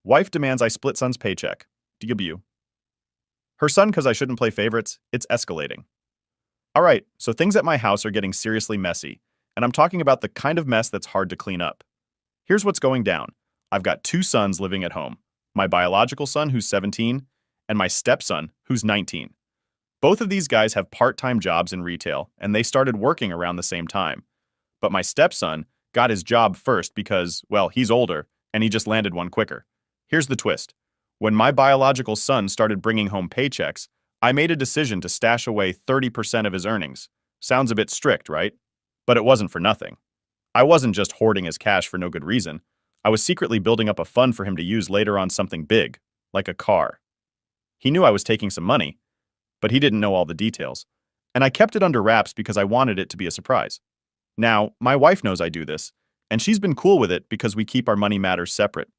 Wife demands I split son's paycheck. DW. Her son because I shouldn't play favorites. It's escalating. Alright, so things at my house are getting seriously messy, and I'm talking about the kind of mess that's hard to clean up. Here's what's going down. I've got two sons living at home. My biological son, who's 17, and my stepson, who's 19. Both of these guys have part-time jobs in retail, and they started working around the same time. But my stepson got his job first because, well, he's older, and he just landed one quicker. Here's the twist. When my biological son started bringing home paychecks, I made a decision to stash away 30% of his earnings. Sounds a bit strict, right? But it wasn't for nothing. I wasn't just hoarding his cash for no good reason. I was secretly building up a fund for him to use later on something big, like a car. He knew I was taking some money, but he didn't know all the details. And I kept it under wraps because I wanted it to be a surprise. Now, my wife knows I do this, and she's been cool with it because we keep our money matters separate.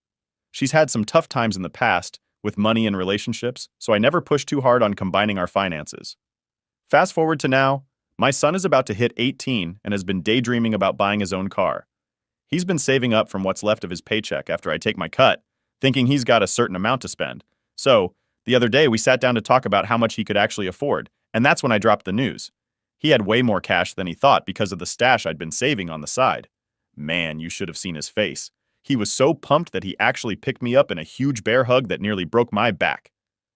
She's had some tough times in the past with money and relationships, so I never push too hard on combining our finances. Fast forward to now, my son is about to hit 18 and has been daydreaming about buying his own car. He's been saving up from what's left of his paycheck after I take my cut, thinking he's got a certain amount to spend. So, the other day we sat down to talk about how much he could actually afford, and that's when I dropped the news. He had way more cash than he thought because of the stash I'd been saving on the side. Man, you should have seen his face. He was so pumped that he actually picked me up in a huge bear hug that nearly broke my back.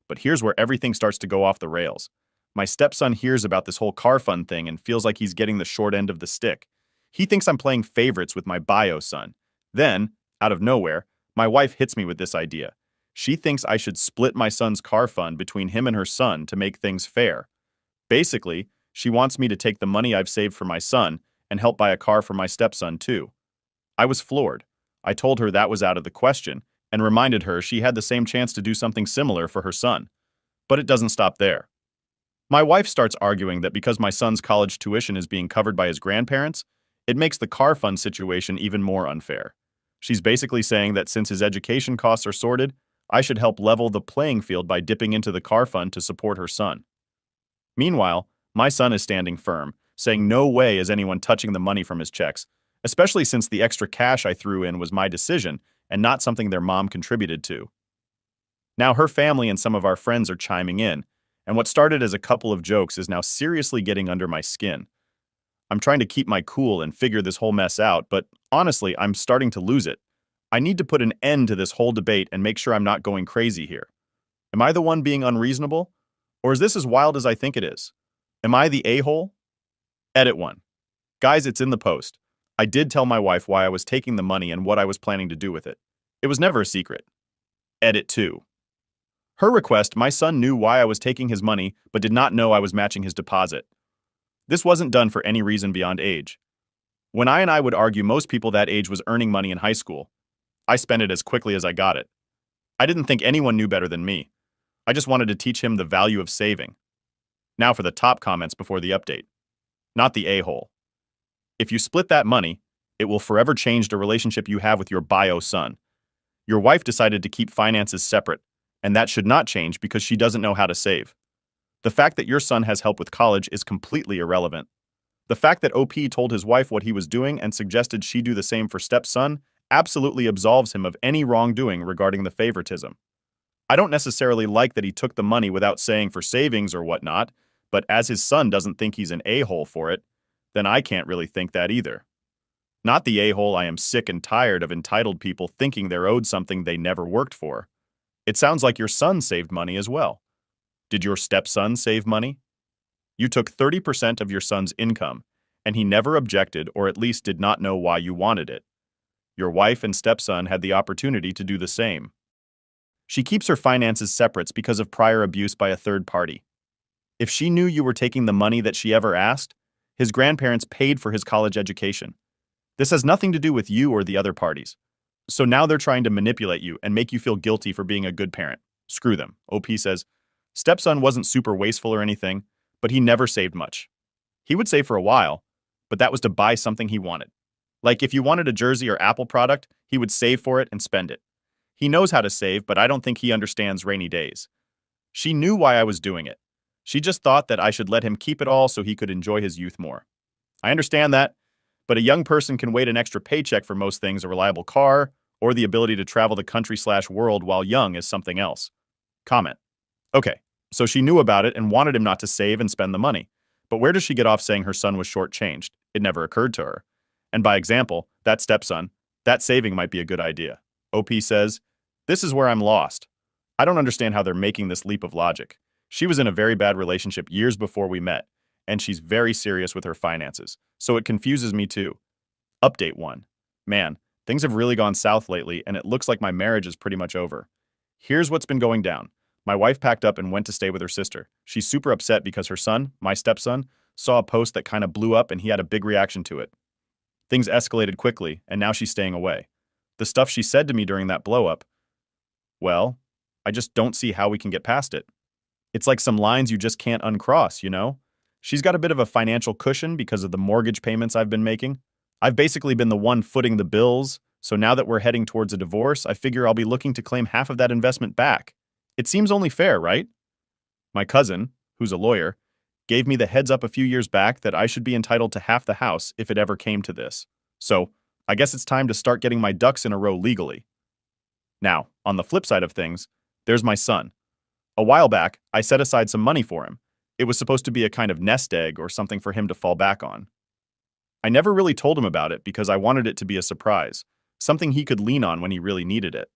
But here's where everything starts to go off the rails. My stepson hears about this whole car fund thing and feels like he's getting the short end of the stick. He thinks I'm playing favorites with my bio son. Then, out of nowhere, my wife hits me with this idea. She thinks I should split my son's car fund between him and her son to make things fair. Basically, she wants me to take the money I've saved for my son and help buy a car for my stepson too. I was floored. I told her that was out of the question and reminded her she had the same chance to do something similar for her son. But it doesn't stop there. My wife starts arguing that because my son's college tuition is being covered by his grandparents, it makes the car fund situation even more unfair. She's basically saying that since his education costs are sorted, I should help level the playing field by dipping into the car fund to support her son. Meanwhile, my son is standing firm, saying no way is anyone touching the money from his checks, especially since the extra cash I threw in was my decision and not something their mom contributed to. Now her family and some of our friends are chiming in, and what started as a couple of jokes is now seriously getting under my skin. I'm trying to keep my cool and figure this whole mess out, but honestly, I'm starting to lose it. I need to put an end to this whole debate and make sure I'm not going crazy here. Am I the one being unreasonable? Or is this as wild as I think it is? Am I the a-hole? Edit 1. Guys, it's in the post. I did tell my wife why I was taking the money and what I was planning to do with it. It was never a secret. Edit 2. Her request, my son knew why I was taking his money, but did not know I was matching his deposit. This wasn't done for any reason beyond age. When I would argue most people that age was earning money in high school, I spent it as quickly as I got it. I didn't think anyone knew better than me. I just wanted to teach him the value of saving. Now for the top comments before the update. Not the a-hole. If you split that money, it will forever change the relationship you have with your bio son. Your wife decided to keep finances separate, and that should not change because she doesn't know how to save. The fact that your son has help with college is completely irrelevant. The fact that OP told his wife what he was doing and suggested she do the same for stepson absolutely absolves him of any wrongdoing regarding the favoritism. I don't necessarily like that he took the money without saying for savings or whatnot, but as his son doesn't think he's an a-hole for it, then I can't really think that either. Not the a-hole. I am sick and tired of entitled people thinking they're owed something they never worked for. It sounds like your son saved money as well. Did your stepson save money? You took 30% of your son's income, and he never objected or at least did not know why you wanted it. Your wife and stepson had the opportunity to do the same. She keeps her finances separate because of prior abuse by a third party. If she knew you were taking the money that she ever asked, his grandparents paid for his college education. This has nothing to do with you or the other parties. So now they're trying to manipulate you and make you feel guilty for being a good parent. Screw them. OP says, stepson wasn't super wasteful or anything, but he never saved much. He would save for a while, but that was to buy something he wanted. Like if you wanted a Jersey or Apple product, he would save for it and spend it. He knows how to save, but I don't think he understands rainy days. She knew why I was doing it. She just thought that I should let him keep it all so he could enjoy his youth more. I understand that, but a young person can wait an extra paycheck for most things, a reliable car, or the ability to travel the country/world while young is something else. Comment. Okay, so she knew about it and wanted him not to save and spend the money. But where does she get off saying her son was shortchanged? It never occurred to her. And by example, that stepson, that saving might be a good idea. OP says, "This is where I'm lost. I don't understand how they're making this leap of logic. She was in a very bad relationship years before we met, and she's very serious with her finances, so it confuses me too." Update 1. Man, things have really gone south lately, and it looks like my marriage is pretty much over. Here's what's been going down. My wife packed up and went to stay with her sister. She's super upset because her son, my stepson, saw a post that kind of blew up and he had a big reaction to it. Things escalated quickly, and now she's staying away. The stuff she said to me during that blow-up, well, I just don't see how we can get past it. It's like some lines you just can't uncross, you know? She's got a bit of a financial cushion because of the mortgage payments I've been making. I've basically been the one footing the bills, so now that we're heading towards a divorce, I figure I'll be looking to claim half of that investment back. It seems only fair, right? My cousin, who's a lawyer, gave me the heads up a few years back that I should be entitled to half the house if it ever came to this. So, I guess it's time to start getting my ducks in a row legally. Now, on the flip side of things, there's my son. A while back, I set aside some money for him. It was supposed to be a kind of nest egg or something for him to fall back on. I never really told him about it because I wanted it to be a surprise, something he could lean on when he really needed it.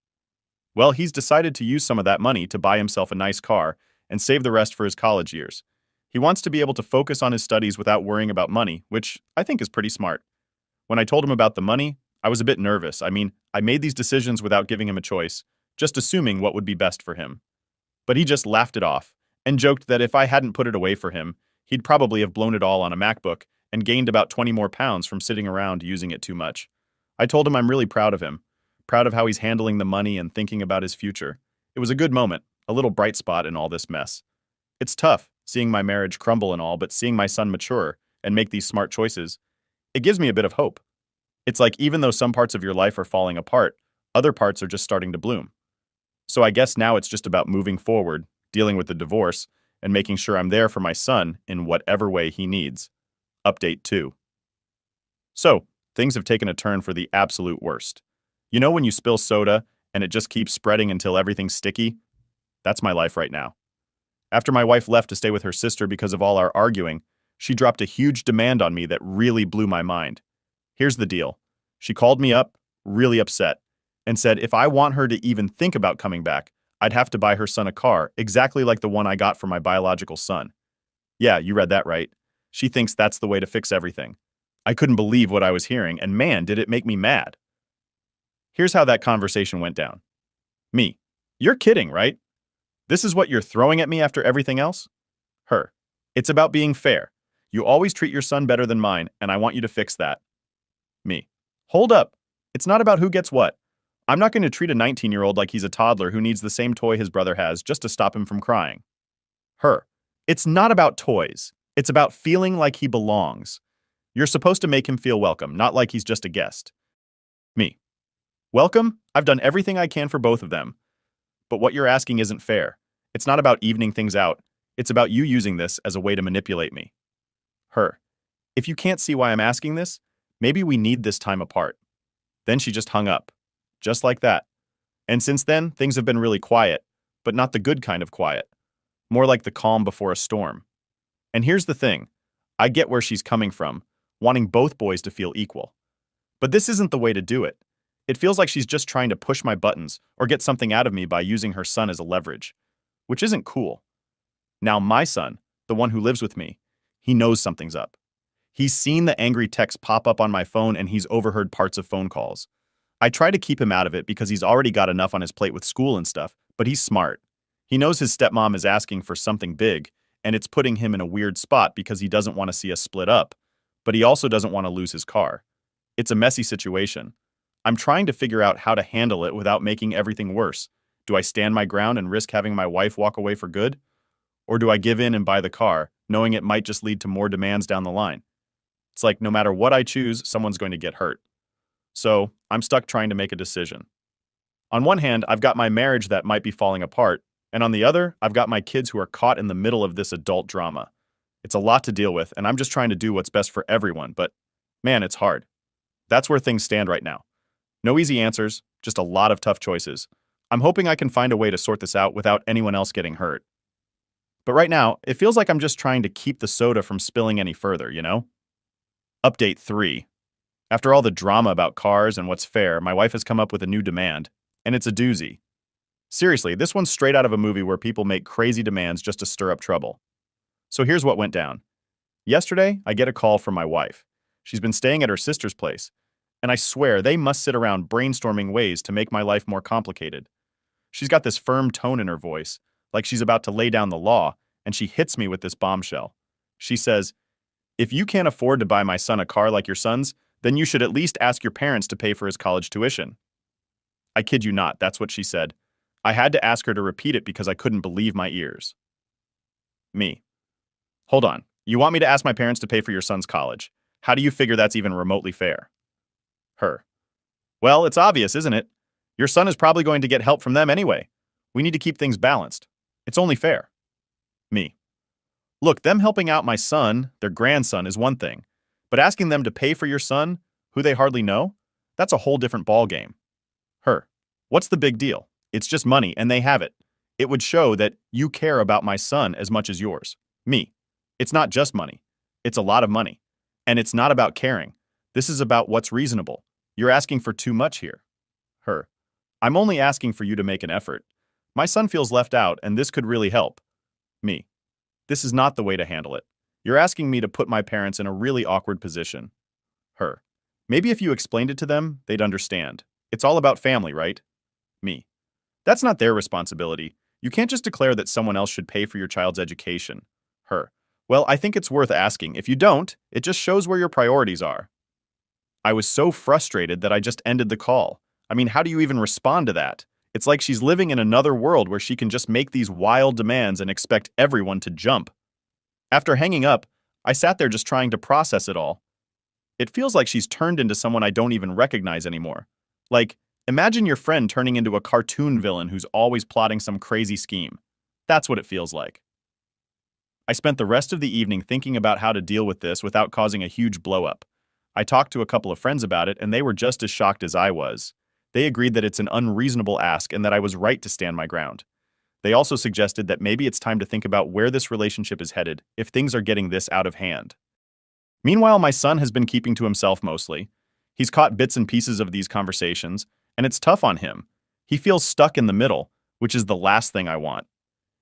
Well, he's decided to use some of that money to buy himself a nice car and save the rest for his college years. He wants to be able to focus on his studies without worrying about money, which I think is pretty smart. When I told him about the money, I was a bit nervous. I mean, I made these decisions without giving him a choice, just assuming what would be best for him. But he just laughed it off and joked that if I hadn't put it away for him, he'd probably have blown it all on a MacBook and gained about 20 more pounds from sitting around using it too much. I told him I'm really proud of him, proud of how he's handling the money and thinking about his future. It was a good moment, a little bright spot in all this mess. It's tough, seeing my marriage crumble and all, but seeing my son mature and make these smart choices, it gives me a bit of hope. It's like even though some parts of your life are falling apart, other parts are just starting to bloom. So I guess now it's just about moving forward, dealing with the divorce, and making sure I'm there for my son in whatever way he needs. Update 2. So, things have taken a turn for the absolute worst. You know when you spill soda and it just keeps spreading until everything's sticky? That's my life right now. After my wife left to stay with her sister because of all our arguing, she dropped a huge demand on me that really blew my mind. Here's the deal. She called me up, really upset, and said if I want her to even think about coming back, I'd have to buy her son a car, exactly like the one I got for my biological son. Yeah, you read that right. She thinks that's the way to fix everything. I couldn't believe what I was hearing, and man, did it make me mad. Here's how that conversation went down. Me. You're kidding, right? This is what you're throwing at me after everything else? Her. It's about being fair. You always treat your son better than mine, and I want you to fix that. Me. Hold up. It's not about who gets what. I'm not going to treat a 19-year-old like he's a toddler who needs the same toy his brother has just to stop him from crying. Her. It's not about toys. It's about feeling like he belongs. You're supposed to make him feel welcome, not like he's just a guest. Me. Welcome? I've done everything I can for both of them. But what you're asking isn't fair. It's not about evening things out. It's about you using this as a way to manipulate me. Her. If you can't see why I'm asking this, maybe we need this time apart. Then she just hung up. Just like that. And since then, things have been really quiet, but not the good kind of quiet. More like the calm before a storm. And here's the thing. I get where she's coming from, wanting both boys to feel equal. But this isn't the way to do it. It feels like she's just trying to push my buttons or get something out of me by using her son as a leverage, which isn't cool. Now my son, the one who lives with me, he knows something's up. He's seen the angry texts pop up on my phone and he's overheard parts of phone calls. I try to keep him out of it because he's already got enough on his plate with school and stuff, but he's smart. He knows his stepmom is asking for something big, and it's putting him in a weird spot because he doesn't want to see us split up, but he also doesn't want to lose his car. It's a messy situation. I'm trying to figure out how to handle it without making everything worse. Do I stand my ground and risk having my wife walk away for good? Or do I give in and buy the car, knowing it might just lead to more demands down the line? It's like no matter what I choose, someone's going to get hurt. So, I'm stuck trying to make a decision. On one hand, I've got my marriage that might be falling apart, and on the other, I've got my kids who are caught in the middle of this adult drama. It's a lot to deal with, and I'm just trying to do what's best for everyone, but man, it's hard. That's where things stand right now. No easy answers, just a lot of tough choices. I'm hoping I can find a way to sort this out without anyone else getting hurt. But right now, it feels like I'm just trying to keep the soda from spilling any further, you know? Update 3. After all the drama about cars and what's fair, my wife has come up with a new demand, and it's a doozy. Seriously, this one's straight out of a movie where people make crazy demands just to stir up trouble. So here's what went down. Yesterday, I get a call from my wife. She's been staying at her sister's place, and I swear they must sit around brainstorming ways to make my life more complicated. She's got this firm tone in her voice, like she's about to lay down the law, and she hits me with this bombshell. She says, "If you can't afford to buy my son a car like your son's, then you should at least ask your parents to pay for his college tuition." I kid you not, that's what she said. I had to ask her to repeat it because I couldn't believe my ears. Me. Hold on. You want me to ask my parents to pay for your son's college? How do you figure that's even remotely fair? Her. Well, it's obvious, isn't it? Your son is probably going to get help from them anyway. We need to keep things balanced. It's only fair. Me. Look, them helping out my son, their grandson, is one thing. But asking them to pay for your son, who they hardly know, that's a whole different ballgame. Her. What's the big deal? It's just money, and they have it. It would show that you care about my son as much as yours. Me. It's not just money. It's a lot of money. And it's not about caring. This is about what's reasonable. You're asking for too much here. Her. I'm only asking for you to make an effort. My son feels left out, and this could really help. Me. This is not the way to handle it. You're asking me to put my parents in a really awkward position. Her. Maybe if you explained it to them, they'd understand. It's all about family, right? Me. That's not their responsibility. You can't just declare that someone else should pay for your child's education. Her. Well, I think it's worth asking. If you don't, it just shows where your priorities are. I was so frustrated that I just ended the call. I mean, how do you even respond to that? It's like she's living in another world where she can just make these wild demands and expect everyone to jump. After hanging up, I sat there just trying to process it all. It feels like she's turned into someone I don't even recognize anymore. Like, imagine your friend turning into a cartoon villain who's always plotting some crazy scheme. That's what it feels like. I spent the rest of the evening thinking about how to deal with this without causing a huge blow-up. I talked to a couple of friends about it, and they were just as shocked as I was. They agreed that it's an unreasonable ask and that I was right to stand my ground. They also suggested that maybe it's time to think about where this relationship is headed if things are getting this out of hand. Meanwhile, my son has been keeping to himself mostly. He's caught bits and pieces of these conversations, and it's tough on him. He feels stuck in the middle, which is the last thing I want.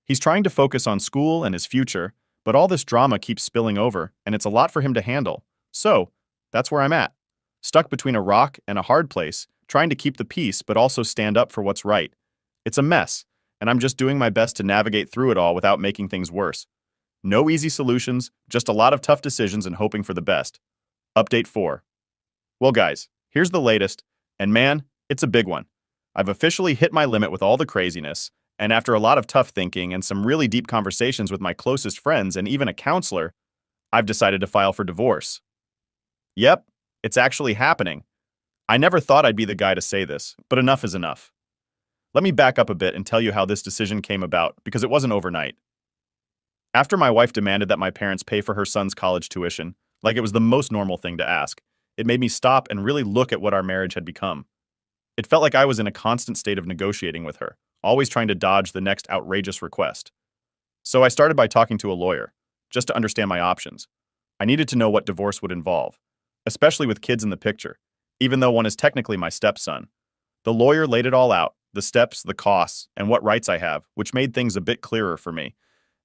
He's trying to focus on school and his future, but all this drama keeps spilling over, and it's a lot for him to handle. So, that's where I'm at. Stuck between a rock and a hard place, trying to keep the peace but also stand up for what's right. It's a mess, and I'm just doing my best to navigate through it all without making things worse. No easy solutions, just a lot of tough decisions and hoping for the best. Update 4. Well guys, here's the latest, and man, it's a big one. I've officially hit my limit with all the craziness, and after a lot of tough thinking and some really deep conversations with my closest friends and even a counselor, I've decided to file for divorce. Yep, it's actually happening. I never thought I'd be the guy to say this, but enough is enough. Let me back up a bit and tell you how this decision came about, because it wasn't overnight. After my wife demanded that my parents pay for her son's college tuition, like it was the most normal thing to ask, it made me stop and really look at what our marriage had become. It felt like I was in a constant state of negotiating with her, always trying to dodge the next outrageous request. So I started by talking to a lawyer, just to understand my options. I needed to know what divorce would involve, especially with kids in the picture, even though one is technically my stepson. The lawyer laid it all out, the steps, the costs, and what rights I have, which made things a bit clearer for me.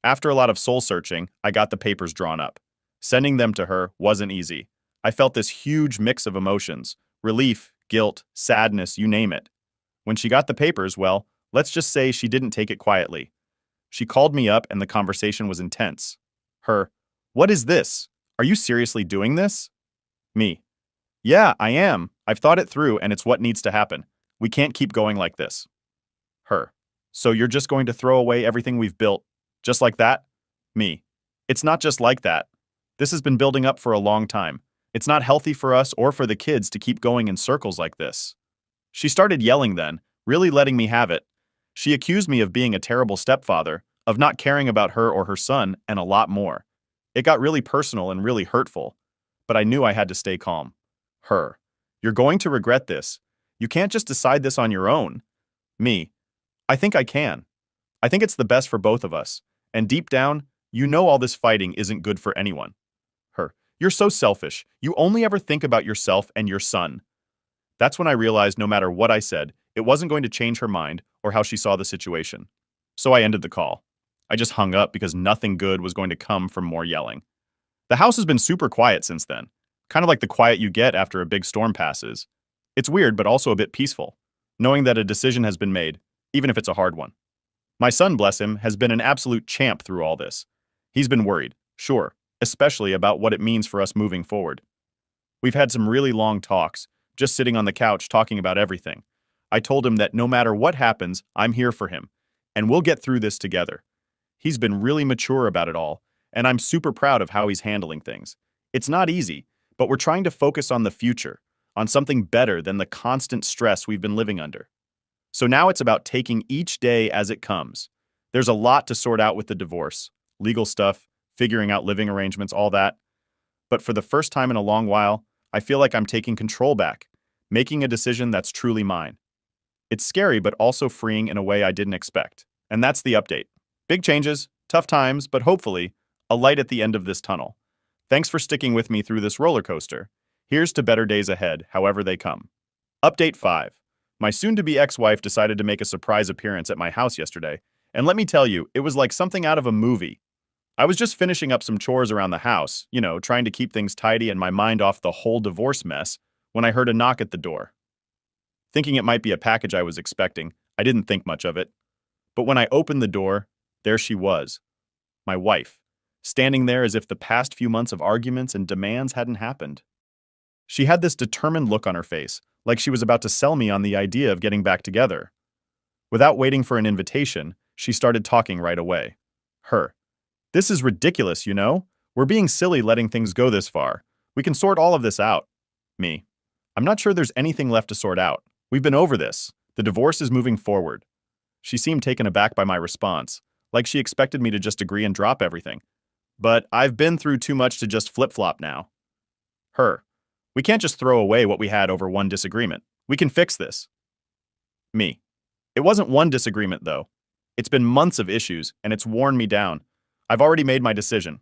After a lot of soul-searching, I got the papers drawn up. Sending them to her wasn't easy. I felt this huge mix of emotions: relief, guilt, sadness, you name it. When she got the papers, well, let's just say she didn't take it quietly. She called me up and the conversation was intense. Her, "What is this? Are you seriously doing this?" Me, "Yeah, I am. I've thought it through and it's what needs to happen. We can't keep going like this." Her, "So you're just going to throw away everything we've built, just like that?" Me, "It's not just like that. This has been building up for a long time. It's not healthy for us or for the kids to keep going in circles like this." She started yelling then, really letting me have it. She accused me of being a terrible stepfather, of not caring about her or her son, and a lot more. It got really personal and really hurtful, but I knew I had to stay calm. Her, "You're going to regret this. You can't just decide this on your own. Me. I think I can. I think it's the best for both of us. And deep down, you know all this fighting isn't good for anyone. Her. You're so selfish. You only ever think about yourself and your son. That's when I realized no matter what I said, it wasn't going to change her mind or how she saw the situation. So I ended the call. I just hung up because nothing good was going to come from more yelling. The house has been super quiet since then, kind of like the quiet you get after a big storm passes. It's weird, but also a bit peaceful, knowing that a decision has been made, even if it's a hard one. My son, bless him, has been an absolute champ through all this. He's been worried, sure, especially about what it means for us moving forward. We've had some really long talks, just sitting on the couch talking about everything. I told him that no matter what happens, I'm here for him, and we'll get through this together. He's been really mature about it all, and I'm super proud of how he's handling things. It's not easy, but we're trying to focus on the future, on something better than the constant stress we've been living under. So now it's about taking each day as it comes. There's a lot to sort out with the divorce, legal stuff, figuring out living arrangements, all that. But for the first time in a long while, I feel like I'm taking control back, making a decision that's truly mine. It's scary, but also freeing in a way I didn't expect. And that's the update. Big changes, tough times, but hopefully, a light at the end of this tunnel. Thanks for sticking with me through this roller coaster. Here's to better days ahead, however they come. Update 5. My soon-to-be ex-wife decided to make a surprise appearance at my house yesterday, and let me tell you, it was like something out of a movie. I was just finishing up some chores around the house, trying to keep things tidy and my mind off the whole divorce mess, when I heard a knock at the door. Thinking it might be a package I was expecting, I didn't think much of it. But when I opened the door, there she was, my wife, standing there as if the past few months of arguments and demands hadn't happened. She had this determined look on her face, like she was about to sell me on the idea of getting back together. Without waiting for an invitation, she started talking right away. Her. This is ridiculous, We're being silly letting things go this far. We can sort all of this out. Me. I'm not sure there's anything left to sort out. We've been over this. The divorce is moving forward. She seemed taken aback by my response, like she expected me to just agree and drop everything. But I've been through too much to just flip-flop now. Her. We can't just throw away what we had over one disagreement. We can fix this. Me. It wasn't one disagreement, though. It's been months of issues, and it's worn me down. I've already made my decision.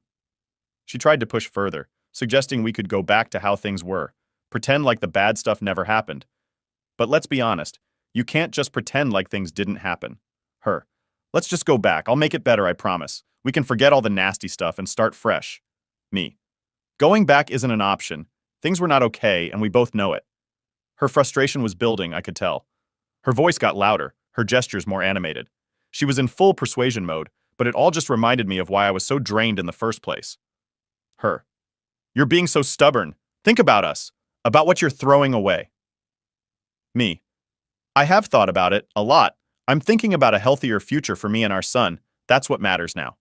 She tried to push further, suggesting we could go back to how things were, pretend like the bad stuff never happened. But let's be honest, you can't just pretend like things didn't happen. Her. Let's just go back. I'll make it better, I promise. We can forget all the nasty stuff and start fresh. Me. Going back isn't an option. Things were not okay, and we both know it. Her frustration was building, I could tell. Her voice got louder, her gestures more animated. She was in full persuasion mode, but it all just reminded me of why I was so drained in the first place. Her. You're being so stubborn. Think about us. About what you're throwing away. Me. I have thought about it, a lot. I'm thinking about a healthier future for me and our son. That's what matters now.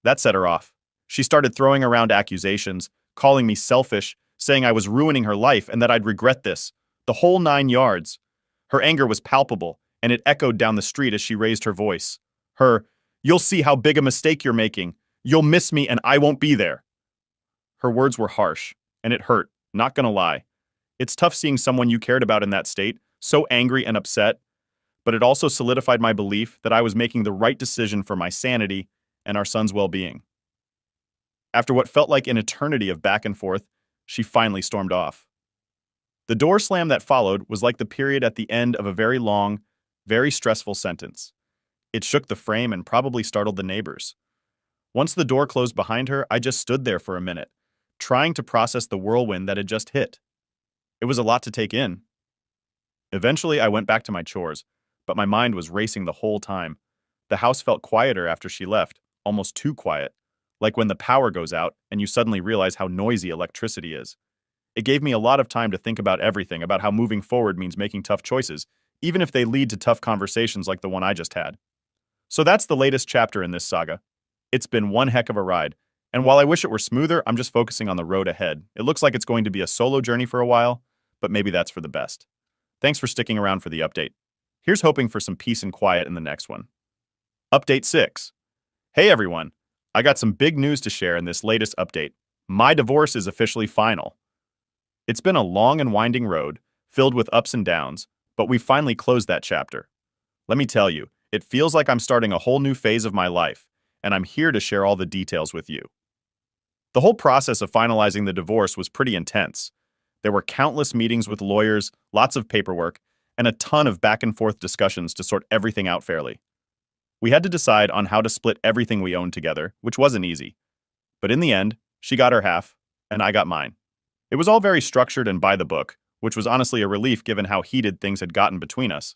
That set her off. She started throwing around accusations, calling me selfish, saying I was ruining her life and that I'd regret this. The whole 9 yards. Her anger was palpable, and it echoed down the street as she raised her voice. Her, you'll see how big a mistake you're making. You'll miss me and I won't be there. Her words were harsh, and it hurt, not gonna lie. It's tough seeing someone you cared about in that state, so angry and upset, but it also solidified my belief that I was making the right decision for my sanity and our son's well-being. After what felt like an eternity of back and forth, she finally stormed off. The door slam that followed was like the period at the end of a very long, very stressful sentence. It shook the frame and probably startled the neighbors. Once the door closed behind her, I just stood there for a minute, trying to process the whirlwind that had just hit. It was a lot to take in. Eventually, I went back to my chores, but my mind was racing the whole time. The house felt quieter after she left, almost too quiet, like when the power goes out and you suddenly realize how noisy electricity is. It gave me a lot of time to think about everything, about how moving forward means making tough choices, even if they lead to tough conversations like the one I just had. So that's the latest chapter in this saga. It's been one heck of a ride, and while I wish it were smoother, I'm just focusing on the road ahead. It looks like it's going to be a solo journey for a while, but maybe that's for the best. Thanks for sticking around for the update. Here's hoping for some peace and quiet in the next one. Update 6. Hey everyone, I got some big news to share in this latest update. My divorce is officially final. It's been a long and winding road, filled with ups and downs, but we finally closed that chapter. Let me tell you, it feels like I'm starting a whole new phase of my life, and I'm here to share all the details with you. The whole process of finalizing the divorce was pretty intense. There were countless meetings with lawyers, lots of paperwork, and a ton of back and forth discussions to sort everything out fairly. We had to decide on how to split everything we owned together, which wasn't easy. But in the end, she got her half, and I got mine. It was all very structured and by the book, which was honestly a relief given how heated things had gotten between us.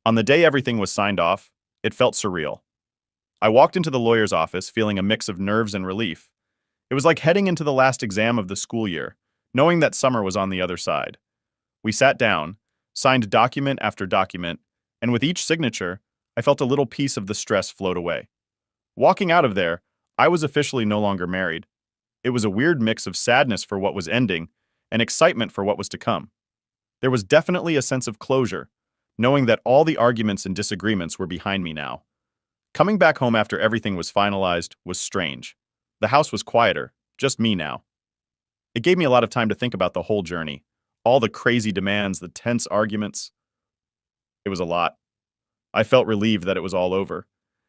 On the day everything was signed off, it felt surreal. I walked into the lawyer's office feeling a mix of nerves and relief. It was like heading into the last exam of the school year, knowing that summer was on the other side. We sat down, signed document after document, and with each signature, I felt a little piece of the stress float away. Walking out of there, I was officially no longer married. It was a weird mix of sadness for what was ending and excitement for what was to come. There was definitely a sense of closure, knowing that all the arguments and disagreements were behind me now. Coming back home after everything was finalized was strange. The house was quieter, just me now. It gave me a lot of time to think about the whole journey, all the crazy demands, the tense arguments. It was a lot. I felt relieved that it was all over.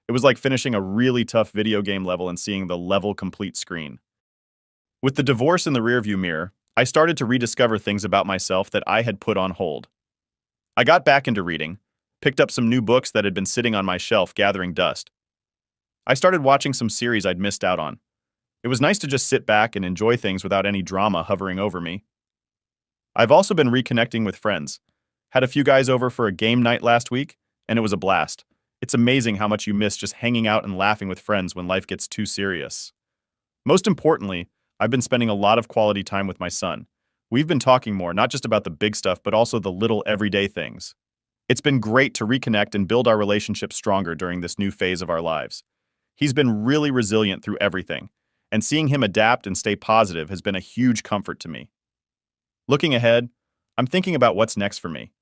It was like finishing a really tough video game level and seeing the level complete screen. With the divorce in the rearview mirror, I started to rediscover things about myself that I had put on hold. I got back into reading, picked up some new books that had been sitting on my shelf gathering dust. I started watching some series I'd missed out on. It was nice to just sit back and enjoy things without any drama hovering over me. I've also been reconnecting with friends. Had a few guys over for a game night last week, and it was a blast. It's amazing how much you miss just hanging out and laughing with friends when life gets too serious. Most importantly, I've been spending a lot of quality time with my son. We've been talking more, not just about the big stuff, but also the little everyday things. It's been great to reconnect and build our relationship stronger during this new phase of our lives. He's been really resilient through everything, and seeing him adapt and stay positive has been a huge comfort to me. Looking ahead, I'm thinking about what's next for me.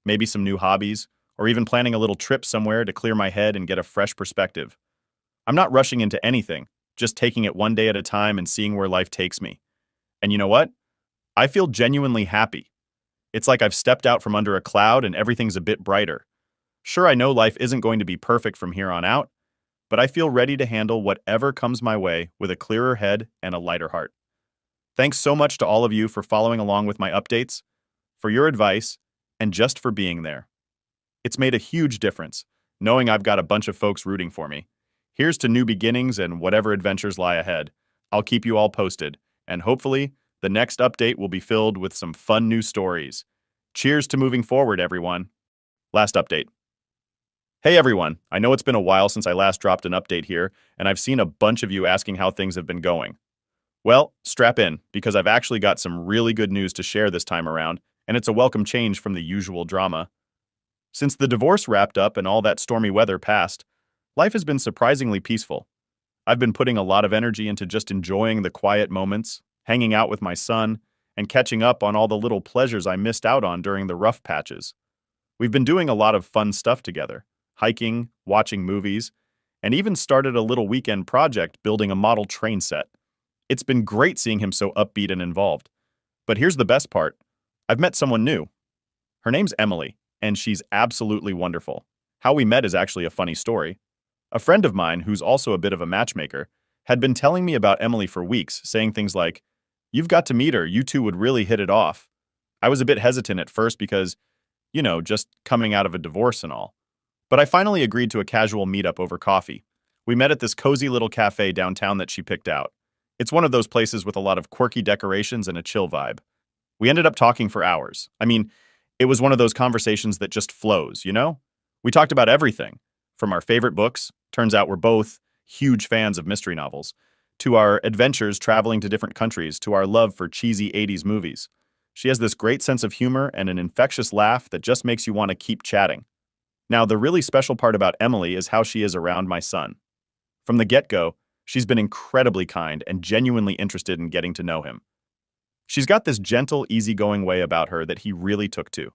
Maybe some new hobbies, or even planning a little trip somewhere to clear my head and get a fresh perspective. I'm not rushing into anything, just taking it one day at a time and seeing where life takes me. And you know what? I feel genuinely happy. It's like I've stepped out from under a cloud and everything's a bit brighter. Sure, I know life isn't going to be perfect from here on out, but I feel ready to handle whatever comes my way with a clearer head and a lighter heart. Thanks so much to all of you for following along with my updates, for your advice, and just for being there. It's made a huge difference, knowing I've got a bunch of folks rooting for me. Here's to new beginnings and whatever adventures lie ahead. I'll keep you all posted, and hopefully, the next update will be filled with some fun new stories. Cheers to moving forward, everyone. Last update. Hey everyone, I know it's been a while since I last dropped an update here, and I've seen a bunch of you asking how things have been going. Well, strap in, because I've actually got some really good news to share this time around, and it's a welcome change from the usual drama. Since the divorce wrapped up and all that stormy weather passed, life has been surprisingly peaceful. I've been putting a lot of energy into just enjoying the quiet moments, hanging out with my son, and catching up on all the little pleasures I missed out on during the rough patches. We've been doing a lot of fun stuff together, hiking, watching movies, and even started a little weekend project building a model train set. It's been great seeing him so upbeat and involved. But here's the best part. I've met someone new. Her name's Emily, and she's absolutely wonderful. How we met is actually a funny story. A friend of mine, who's also a bit of a matchmaker, had been telling me about Emily for weeks, saying things like, "You've got to meet her, you two would really hit it off." I was a bit hesitant at first because, just coming out of a divorce and all. But I finally agreed to a casual meetup over coffee. We met at this cozy little cafe downtown that she picked out. It's one of those places with a lot of quirky decorations and a chill vibe. We ended up talking for hours. I mean, it was one of those conversations that just flows, you know? We talked about everything, from our favorite books, turns out we're both huge fans of mystery novels, to our adventures traveling to different countries, to our love for cheesy 80s movies. She has this great sense of humor and an infectious laugh that just makes you want to keep chatting. Now, the really special part about Emily is how she is around my son. From the get-go, she's been incredibly kind and genuinely interested in getting to know him. She's got this gentle, easygoing way about her that he really took to.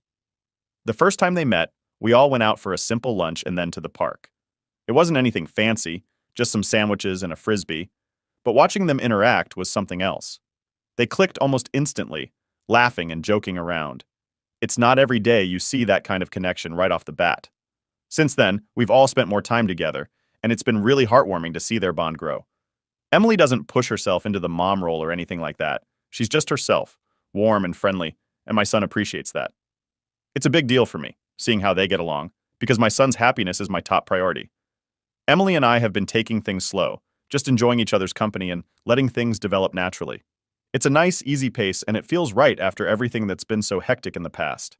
The first time they met, we all went out for a simple lunch and then to the park. It wasn't anything fancy, just some sandwiches and a frisbee, but watching them interact was something else. They clicked almost instantly, laughing and joking around. It's not every day you see that kind of connection right off the bat. Since then, we've all spent more time together, and it's been really heartwarming to see their bond grow. Emily doesn't push herself into the mom role or anything like that. She's just herself, warm and friendly, and my son appreciates that. It's a big deal for me, seeing how they get along, because my son's happiness is my top priority. Emily and I have been taking things slow, just enjoying each other's company and letting things develop naturally. It's a nice, easy pace, and it feels right after everything that's been so hectic in the past.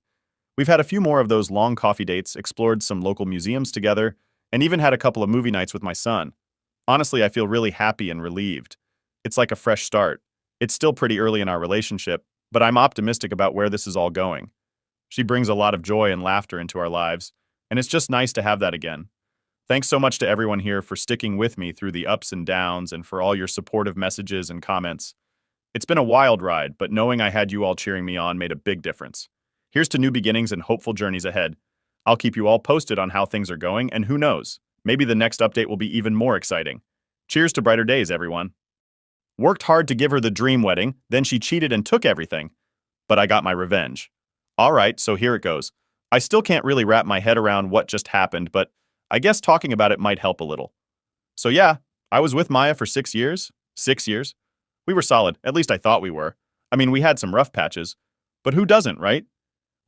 We've had a few more of those long coffee dates, explored some local museums together, and even had a couple of movie nights with my son. Honestly, I feel really happy and relieved. It's like a fresh start. It's still pretty early in our relationship, but I'm optimistic about where this is all going. She brings a lot of joy and laughter into our lives, and it's just nice to have that again. Thanks so much to everyone here for sticking with me through the ups and downs and for all your supportive messages and comments. It's been a wild ride, but knowing I had you all cheering me on made a big difference. Here's to new beginnings and hopeful journeys ahead. I'll keep you all posted on how things are going, and who knows, maybe the next update will be even more exciting. Cheers to brighter days, everyone. Worked hard to give her the dream wedding, then she cheated and took everything. But I got my revenge. Alright, so here it goes. I still can't really wrap my head around what just happened, but I guess talking about it might help a little. So yeah, I was with Maya for 6 years. 6 years. We were solid, at least I thought we were. I mean, we had some rough patches. But who doesn't, right?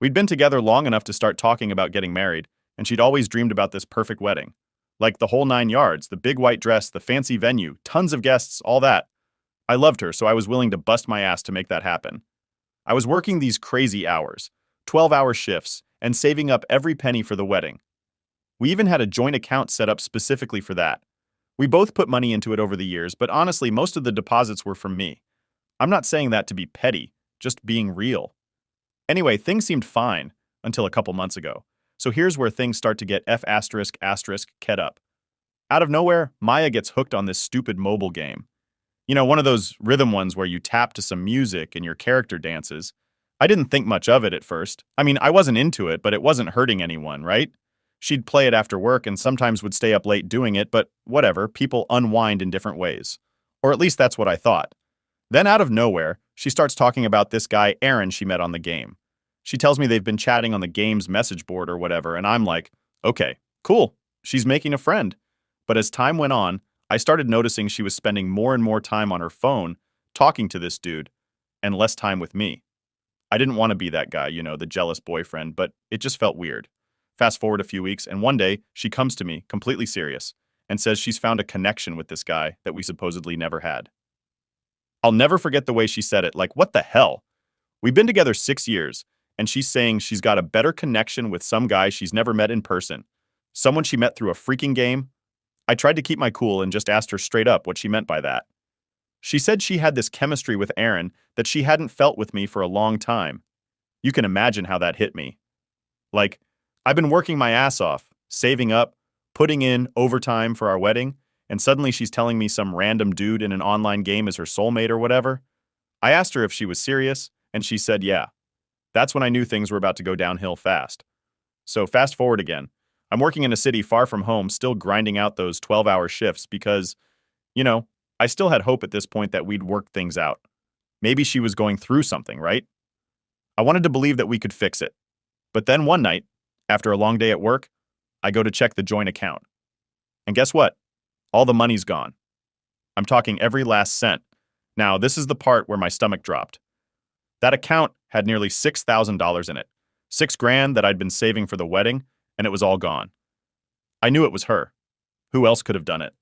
We'd been together long enough to start talking about getting married, and she'd always dreamed about this perfect wedding. Like the whole 9 yards, the big white dress, the fancy venue, tons of guests, all that. I loved her, so I was willing to bust my ass to make that happen. I was working these crazy hours, 12-hour shifts, and saving up every penny for the wedding. We even had a joint account set up specifically for that. We both put money into it over the years, but honestly, most of the deposits were from me. I'm not saying that to be petty, just being real. Anyway, things seemed fine until a couple months ago. So here's where things start to get F****ket up. Out of nowhere, Maya gets hooked on this stupid mobile game. You know, one of those rhythm ones where you tap to some music and your character dances. I didn't think much of it at first. I mean, I wasn't into it, but it wasn't hurting anyone, right? She'd play it after work and sometimes would stay up late doing it, but whatever, people unwind in different ways. Or at least that's what I thought. Then out of nowhere, she starts talking about this guy Aaron she met on the game. She tells me they've been chatting on the game's message board or whatever, and I'm like, okay, cool, she's making a friend. But as time went on, I started noticing she was spending more and more time on her phone talking to this dude, and less time with me. I didn't want to be that guy, you know, the jealous boyfriend, but it just felt weird. Fast forward a few weeks, and one day, she comes to me, completely serious, and says she's found a connection with this guy that we supposedly never had. I'll never forget the way she said it, like, what the hell? We've been together 6 years, and she's saying she's got a better connection with some guy she's never met in person. Someone she met through a freaking game? I tried to keep my cool and just asked her straight up what she meant by that. She said she had this chemistry with Aaron that she hadn't felt with me for a long time. You can imagine how that hit me. Like, I've been working my ass off, saving up, putting in overtime for our wedding, and suddenly she's telling me some random dude in an online game is her soulmate or whatever. I asked her if she was serious, and she said yeah. That's when I knew things were about to go downhill fast. So fast forward again. I'm working in a city far from home, still grinding out those 12-hour shifts because, you know, I still had hope at this point that we'd work things out. Maybe she was going through something, right? I wanted to believe that we could fix it. But then one night, after a long day at work, I go to check the joint account. And guess what? All the money's gone. I'm talking every last cent. Now, this is the part where my stomach dropped. That account had nearly $6,000 in it. $6,000 that I'd been saving for the wedding, and it was all gone. I knew it was her. Who else could have done it?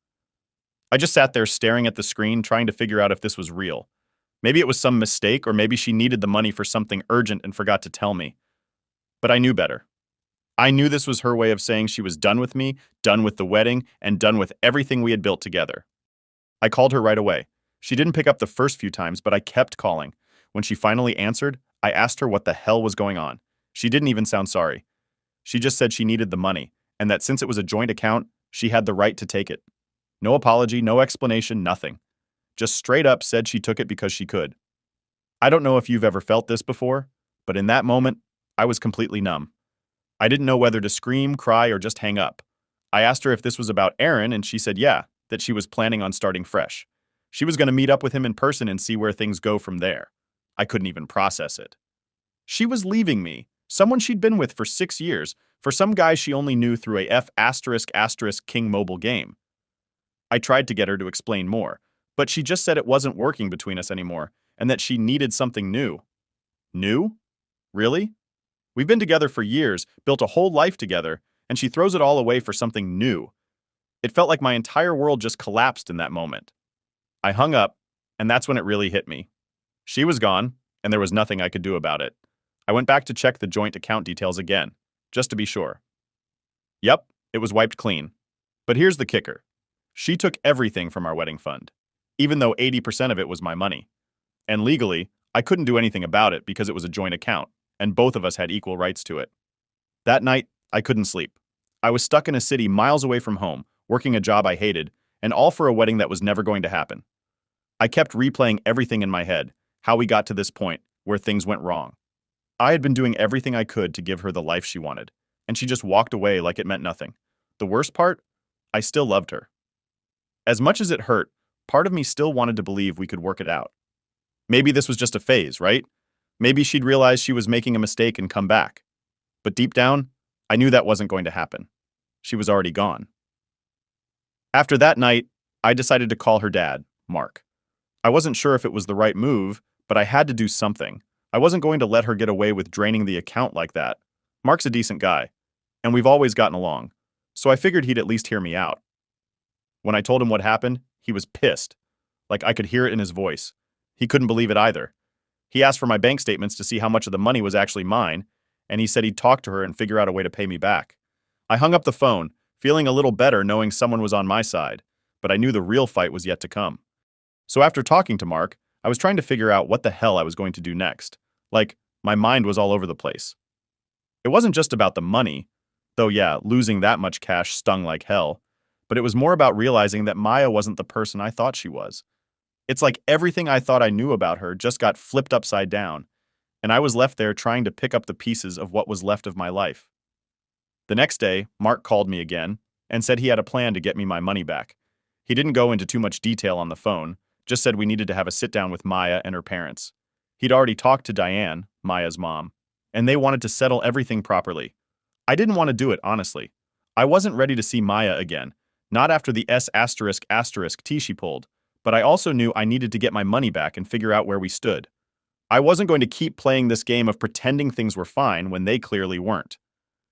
I just sat there staring at the screen, trying to figure out if this was real. Maybe it was some mistake, or maybe she needed the money for something urgent and forgot to tell me. But I knew better. I knew this was her way of saying she was done with me, done with the wedding, and done with everything we had built together. I called her right away. She didn't pick up the first few times, but I kept calling. When she finally answered, I asked her what the hell was going on. She didn't even sound sorry. She just said she needed the money, and that since it was a joint account, she had the right to take it. No apology, no explanation, nothing. Just straight up said she took it because she could. I don't know if you've ever felt this before, but in that moment, I was completely numb. I didn't know whether to scream, cry, or just hang up. I asked her if this was about Aaron, and she said yeah, that she was planning on starting fresh. She was going to meet up with him in person and see where things go from there. I couldn't even process it. She was leaving me, Someone she'd been with for 6 years, for some guy she only knew through a King mobile game. I tried to get her to explain more, but she just said it wasn't working between us anymore, and that she needed something new. New? Really? We've been together for years, built a whole life together, and she throws it all away for something new. It felt like my entire world just collapsed in that moment. I hung up, and that's when it really hit me. She was gone, and there was nothing I could do about it. I went back to check the joint account details again, just to be sure. Yep, it was wiped clean. But here's the kicker. She took everything from our wedding fund, even though 80% of it was my money. And legally, I couldn't do anything about it because it was a joint account, and both of us had equal rights to it. That night, I couldn't sleep. I was stuck in a city miles away from home, working a job I hated, and all for a wedding that was never going to happen. I kept replaying everything in my head, how we got to this point, where things went wrong. I had been doing everything I could to give her the life she wanted, and she just walked away like it meant nothing. The worst part? I still loved her. As much as it hurt, part of me still wanted to believe we could work it out. Maybe this was just a phase, right? Maybe she'd realize she was making a mistake and come back. But deep down, I knew that wasn't going to happen. She was already gone. After that night, I decided to call her dad, Mark. I wasn't sure if it was the right move, but I had to do something. I wasn't going to let her get away with draining the account like that. Mark's a decent guy, and we've always gotten along, so I figured he'd at least hear me out. When I told him what happened, he was pissed. Like I could hear it in his voice. He couldn't believe it either. He asked for my bank statements to see how much of the money was actually mine, and he said he'd talk to her and figure out a way to pay me back. I hung up the phone, feeling a little better knowing someone was on my side, but I knew the real fight was yet to come. So after talking to Mark, I was trying to figure out what the hell I was going to do next. Like, my mind was all over the place. It wasn't just about the money, though yeah, losing that much cash stung like hell, but it was more about realizing that Maya wasn't the person I thought she was. It's like everything I thought I knew about her just got flipped upside down, and I was left there trying to pick up the pieces of what was left of my life. The next day, Mark called me again and said he had a plan to get me my money back. He didn't go into too much detail on the phone, just said we needed to have a sit-down with Maya and her parents. He'd already talked to Diane, Maya's mom, and they wanted to settle everything properly. I didn't want to do it, honestly. I wasn't ready to see Maya again, not after the S***T she pulled, but I also knew I needed to get my money back and figure out where we stood. I wasn't going to keep playing this game of pretending things were fine when they clearly weren't.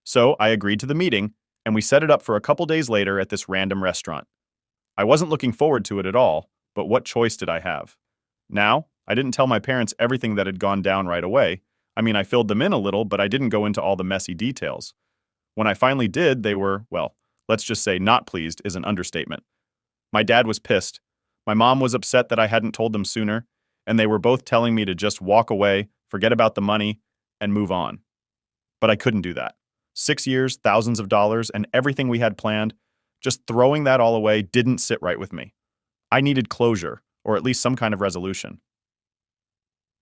So I agreed to the meeting, and we set it up for a couple days later at this random restaurant. I wasn't looking forward to it at all, but what choice did I have? Now, I didn't tell my parents everything that had gone down right away. I mean, I filled them in a little, but I didn't go into all the messy details. When I finally did, they were, well, let's just say not pleased is an understatement. My dad was pissed. My mom was upset that I hadn't told them sooner, and they were both telling me to just walk away, forget about the money, and move on. But I couldn't do that. 6 years, thousands of dollars, and everything we had planned, just throwing that all away didn't sit right with me. I needed closure, or at least some kind of resolution.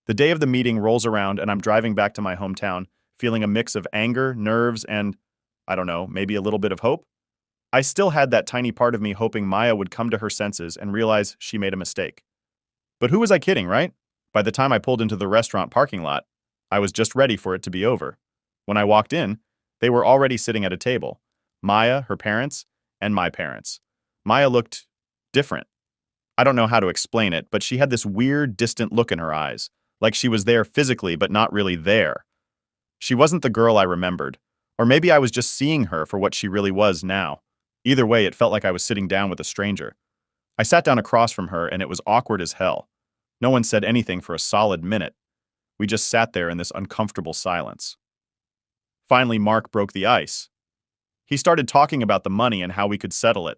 The day of the meeting rolls around and I'm driving back to my hometown, feeling a mix of anger, nerves, and, I don't know, maybe a little bit of hope. I still had that tiny part of me hoping Maya would come to her senses and realize she made a mistake. But who was I kidding, right? By the time I pulled into the restaurant parking lot, I was just ready for it to be over. When I walked in, they were already sitting at a table. Maya, her parents, and my parents. Maya looked different. I don't know how to explain it, but she had this weird, distant look in her eyes, like she was there physically but not really there. She wasn't the girl I remembered, or maybe I was just seeing her for what she really was now. Either way, it felt like I was sitting down with a stranger. I sat down across from her and it was awkward as hell. No one said anything for a solid minute. We just sat there in this uncomfortable silence. Finally, Mark broke the ice. He started talking about the money and how we could settle it.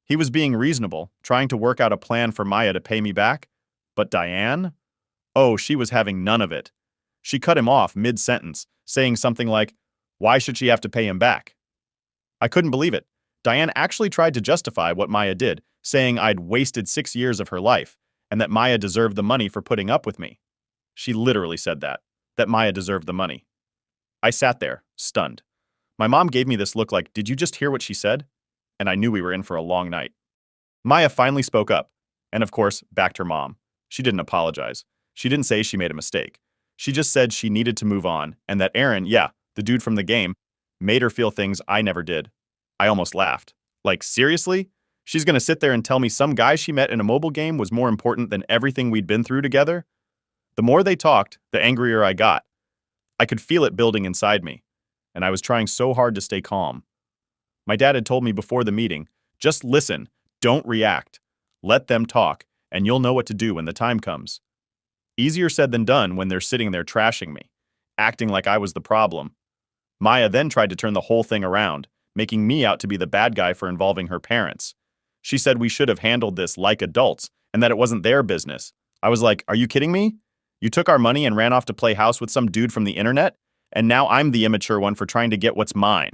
He was being reasonable, trying to work out a plan for Maya to pay me back. But Diane? Oh, she was having none of it. She cut him off mid-sentence, saying something like, "Why should she have to pay him back?" I couldn't believe it. Diane actually tried to justify what Maya did, saying I'd wasted 6 years of her life, and that Maya deserved the money for putting up with me. She literally said that Maya deserved the money. I sat there, stunned. My mom gave me this look like, "Did you just hear what she said?" And I knew we were in for a long night. Maya finally spoke up, and of course, backed her mom. She didn't apologize. She didn't say she made a mistake. She just said she needed to move on, and that Aaron, yeah, the dude from the game, made her feel things I never did. I almost laughed. Like, seriously? She's gonna sit there and tell me some guy she met in a mobile game was more important than everything we'd been through together? The more they talked, the angrier I got. I could feel it building inside me, and I was trying so hard to stay calm. My dad had told me before the meeting, just listen, don't react. Let them talk, and you'll know what to do when the time comes. Easier said than done when they're sitting there trashing me, acting like I was the problem. Maya then tried to turn the whole thing around, making me out to be the bad guy for involving her parents. She said we should have handled this like adults, and that it wasn't their business. I was like, are you kidding me? You took our money and ran off to play house with some dude from the internet, and now I'm the immature one for trying to get what's mine.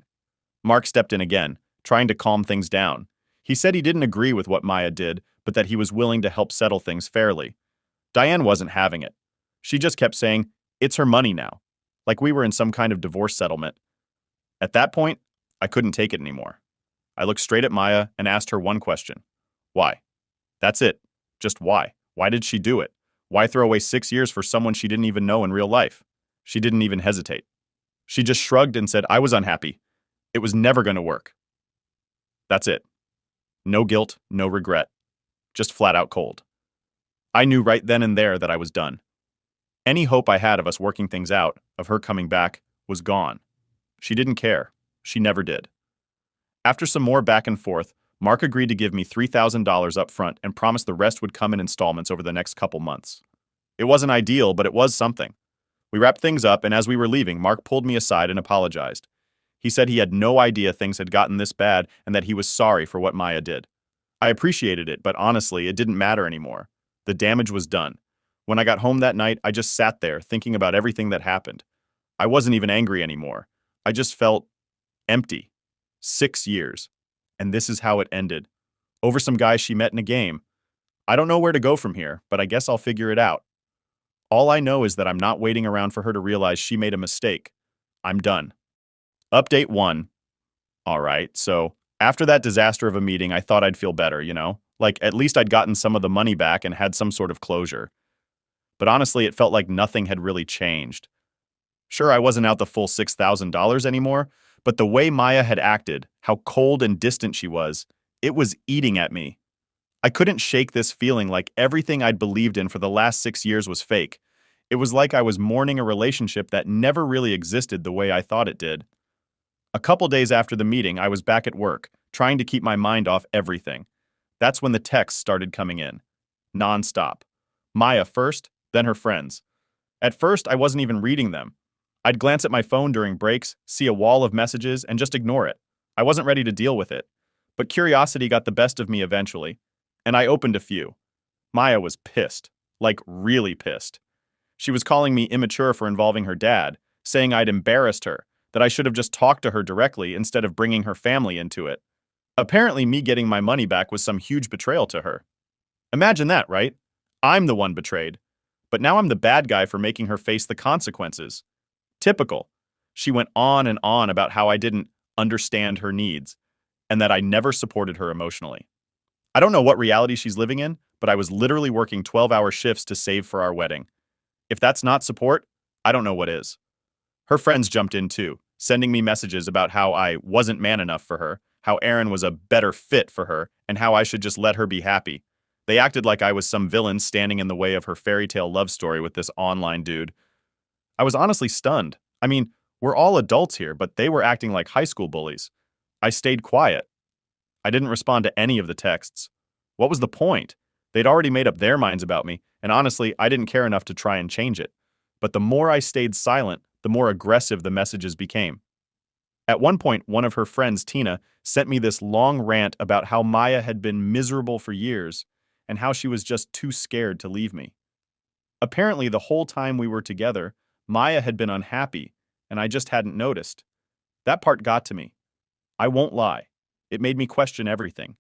Mark stepped in again, trying to calm things down. He said he didn't agree with what Maya did, but that he was willing to help settle things fairly. Diane wasn't having it. She just kept saying, it's her money now, like we were in some kind of divorce settlement. At that point, I couldn't take it anymore. I looked straight at Maya and asked her one question. Why? That's it. Just why? Why did she do it? Why throw away 6 years for someone she didn't even know in real life? She didn't even hesitate. She just shrugged and said, I was unhappy. It was never going to work. That's it. No guilt, no regret. Just flat out cold. I knew right then and there that I was done. Any hope I had of us working things out, of her coming back, was gone. She didn't care. She never did. After some more back and forth, Mark agreed to give me $3,000 up front and promised the rest would come in installments over the next couple months. It wasn't ideal, but it was something. We wrapped things up, and as we were leaving, Mark pulled me aside and apologized. He said he had no idea things had gotten this bad and that he was sorry for what Maya did. I appreciated it, but honestly, it didn't matter anymore. The damage was done. When I got home that night, I just sat there thinking about everything that happened. I wasn't even angry anymore. I just felt empty. 6 years. And this is how it ended. Over some guy she met in a game. I don't know where to go from here, but I guess I'll figure it out. All I know is that I'm not waiting around for her to realize she made a mistake. I'm done. Update 1. Alright, so after that disaster of a meeting, I thought I'd feel better, you know? Like, at least I'd gotten some of the money back and had some sort of closure. But honestly, it felt like nothing had really changed. Sure, I wasn't out the full $6,000 anymore, but the way Maya had acted, how cold and distant she was, it was eating at me. I couldn't shake this feeling like everything I'd believed in for the last 6 years was fake. It was like I was mourning a relationship that never really existed the way I thought it did. A couple days after the meeting, I was back at work, trying to keep my mind off everything. That's when the texts started coming in. Non-stop. Maya first, then her friends. At first, I wasn't even reading them. I'd glance at my phone during breaks, see a wall of messages, and just ignore it. I wasn't ready to deal with it. But curiosity got the best of me eventually, and I opened a few. Maya was pissed. Like, really pissed. She was calling me immature for involving her dad, saying I'd embarrassed her, that I should have just talked to her directly instead of bringing her family into it. Apparently, me getting my money back was some huge betrayal to her. Imagine that, right? I'm the one betrayed. But now I'm the bad guy for making her face the consequences. Typical. She went on and on about how I didn't understand her needs, and that I never supported her emotionally. I don't know what reality she's living in, but I was literally working 12-hour shifts to save for our wedding. If that's not support, I don't know what is. Her friends jumped in too, sending me messages about how I wasn't man enough for her, how Aaron was a better fit for her, and how I should just let her be happy. They acted like I was some villain standing in the way of her fairy tale love story with this online dude. I was honestly stunned. I mean, we're all adults here, but they were acting like high school bullies. I stayed quiet. I didn't respond to any of the texts. What was the point? They'd already made up their minds about me, and honestly, I didn't care enough to try and change it. But the more I stayed silent, the more aggressive the messages became. At one point, one of her friends, Tina, sent me this long rant about how Maya had been miserable for years and how she was just too scared to leave me. Apparently, the whole time we were together, Maya had been unhappy, and I just hadn't noticed. That part got to me. I won't lie. It made me question everything.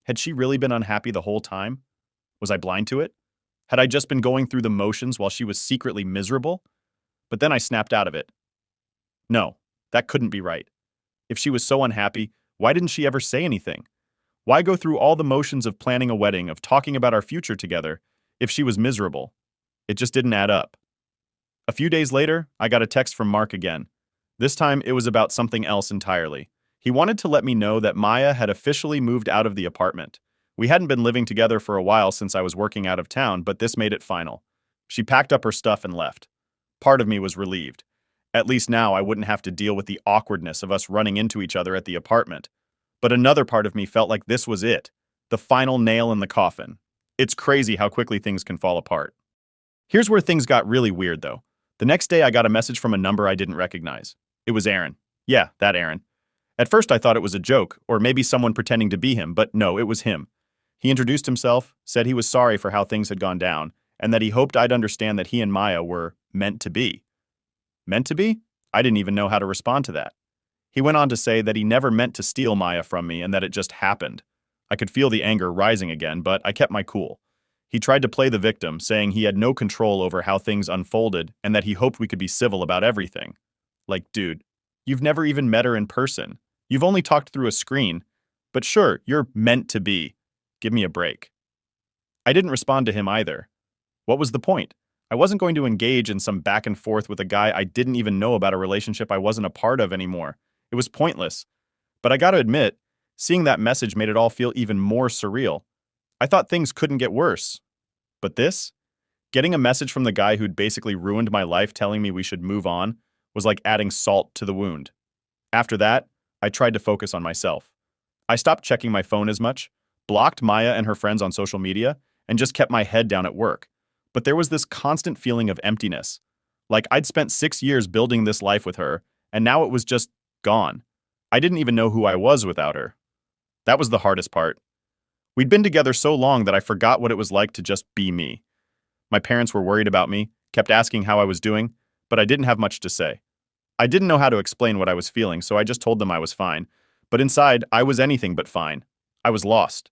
Had she really been unhappy the whole time? Was I blind to it? Had I just been going through the motions while she was secretly miserable? But then I snapped out of it. No, that couldn't be right. If she was so unhappy, why didn't she ever say anything? Why go through all the motions of planning a wedding, of talking about our future together, if she was miserable? It just didn't add up. A few days later, I got a text from Mark again. This time, it was about something else entirely. He wanted to let me know that Maya had officially moved out of the apartment. We hadn't been living together for a while since I was working out of town, but this made it final. She packed up her stuff and left. Part of me was relieved. At least now I wouldn't have to deal with the awkwardness of us running into each other at the apartment. But another part of me felt like this was it, the final nail in the coffin. It's crazy how quickly things can fall apart. Here's where things got really weird, though. The next day, I got a message from a number I didn't recognize. It was Aaron. Yeah, that Aaron. At first, I thought it was a joke, or maybe someone pretending to be him, but no, it was him. He introduced himself, said he was sorry for how things had gone down, and that he hoped I'd understand that he and Maya were meant to be. Meant to be? I didn't even know how to respond to that. He went on to say that he never meant to steal Maya from me and that it just happened. I could feel the anger rising again, but I kept my cool. He tried to play the victim, saying he had no control over how things unfolded and that he hoped we could be civil about everything. Like, dude, you've never even met her in person. You've only talked through a screen. But sure, you're meant to be. Give me a break. I didn't respond to him either. What was the point? I wasn't going to engage in some back and forth with a guy I didn't even know about a relationship I wasn't a part of anymore. It was pointless. But I gotta admit, seeing that message made it all feel even more surreal. I thought things couldn't get worse. But this? Getting a message from the guy who'd basically ruined my life telling me we should move on was like adding salt to the wound. After that, I tried to focus on myself. I stopped checking my phone as much, blocked Maya and her friends on social media, and just kept my head down at work. But there was this constant feeling of emptiness. Like I'd spent 6 years building this life with her, and now it was just gone. I didn't even know who I was without her. That was the hardest part. We'd been together so long that I forgot what it was like to just be me. My parents were worried about me, kept asking how I was doing, but I didn't have much to say. I didn't know how to explain what I was feeling, so I just told them I was fine. But inside, I was anything but fine. I was lost.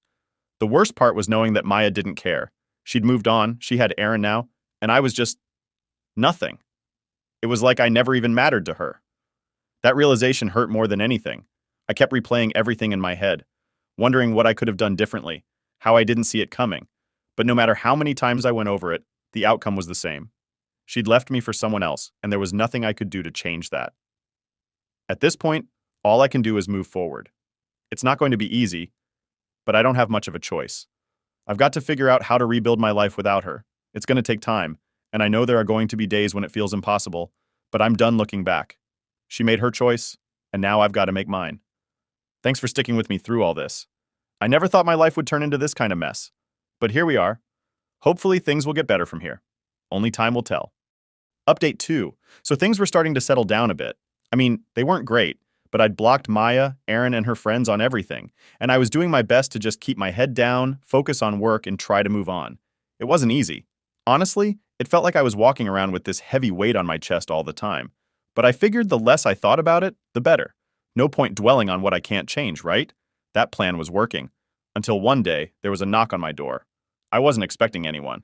The worst part was knowing that Maya didn't care. She'd moved on, she had Aaron now, and I was just nothing. It was like I never even mattered to her. That realization hurt more than anything. I kept replaying everything in my head, wondering what I could have done differently, how I didn't see it coming. But no matter how many times I went over it, the outcome was the same. She'd left me for someone else, and there was nothing I could do to change that. At this point, all I can do is move forward. It's not going to be easy, but I don't have much of a choice. I've got to figure out how to rebuild my life without her. It's going to take time, and I know there are going to be days when it feels impossible, but I'm done looking back. She made her choice, and now I've got to make mine. Thanks for sticking with me through all this. I never thought my life would turn into this kind of mess, but here we are. Hopefully things will get better from here. Only time will tell. Update 2. So things were starting to settle down a bit. I mean, they weren't great, but I'd blocked Maya, Aaron, and her friends on everything, and I was doing my best to just keep my head down, focus on work, and try to move on. It wasn't easy. Honestly, it felt like I was walking around with this heavy weight on my chest all the time. But I figured the less I thought about it, the better. No point dwelling on what I can't change, right? That plan was working. Until one day, there was a knock on my door. I wasn't expecting anyone.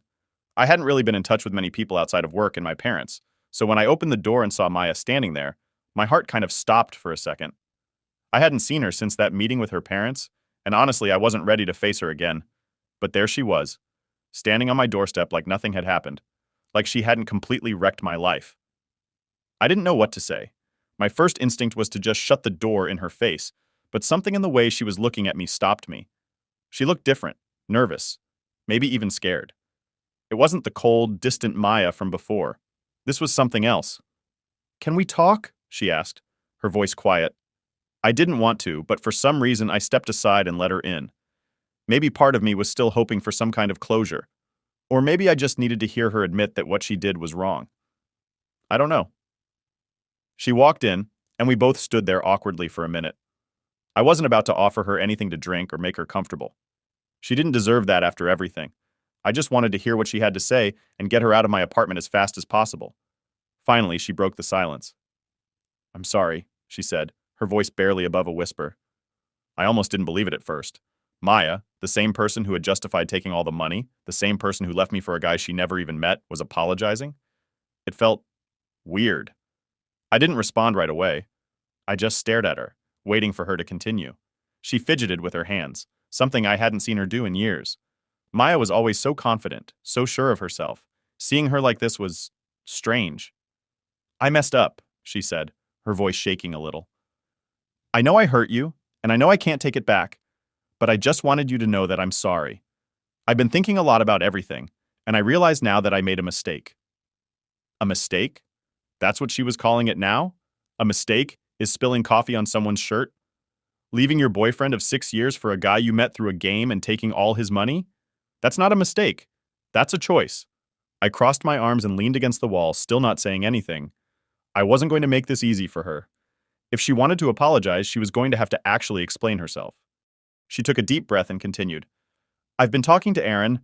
I hadn't really been in touch with many people outside of work and my parents, so when I opened the door and saw Maya standing there, my heart kind of stopped for a second. I hadn't seen her since that meeting with her parents, and honestly, I wasn't ready to face her again. But there she was, standing on my doorstep like nothing had happened, like she hadn't completely wrecked my life. I didn't know what to say. My first instinct was to just shut the door in her face, but something in the way she was looking at me stopped me. She looked different, nervous, maybe even scared. It wasn't the cold, distant Maya from before. This was something else. "Can we talk?" she asked, her voice quiet. I didn't want to, but for some reason I stepped aside and let her in. Maybe part of me was still hoping for some kind of closure. Or maybe I just needed to hear her admit that what she did was wrong. I don't know. She walked in, and we both stood there awkwardly for a minute. I wasn't about to offer her anything to drink or make her comfortable. She didn't deserve that after everything. I just wanted to hear what she had to say and get her out of my apartment as fast as possible. Finally, she broke the silence. "I'm sorry," she said, her voice barely above a whisper. I almost didn't believe it at first. Maya, the same person who had justified taking all the money, the same person who left me for a guy she never even met, was apologizing? It felt weird. I didn't respond right away. I just stared at her, waiting for her to continue. She fidgeted with her hands, something I hadn't seen her do in years. Maya was always so confident, so sure of herself. Seeing her like this was strange, I messed up, she said, her voice shaking a little. I know I hurt you, and I know I can't take it back, but I just wanted you to know that I'm sorry. I've been thinking a lot about everything, and I realize now that I made a mistake. A mistake? That's what she was calling it now? A mistake is spilling coffee on someone's shirt? Leaving your boyfriend of 6 years for a guy you met through a game and taking all his money? That's not a mistake. That's a choice. I crossed my arms and leaned against the wall, still not saying anything. I wasn't going to make this easy for her. If she wanted to apologize, she was going to have to actually explain herself. She took a deep breath and continued. I've been talking to Aaron,